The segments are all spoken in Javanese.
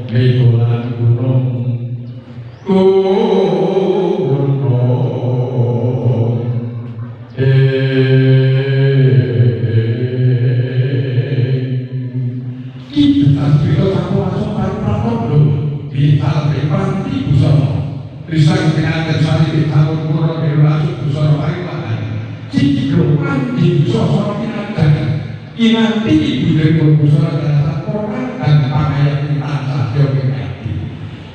Megolan gunung Risang dengan sari di tahun murah di rasuk busana pariwanan cikro anjing sosok inatan inati ibu dari busana dan orang dan pakaian inatan joget hati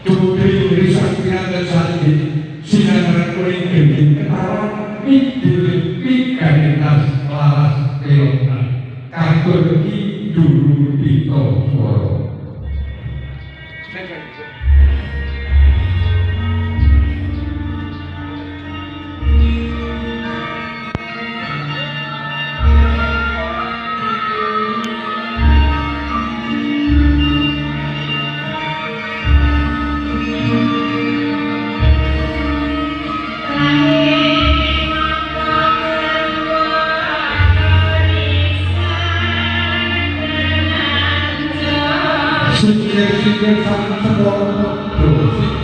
cukri risang dengan sari di sinar kuning gini ketawa mikir pikanitas laras telokan kantor ki dulu pito suara Sing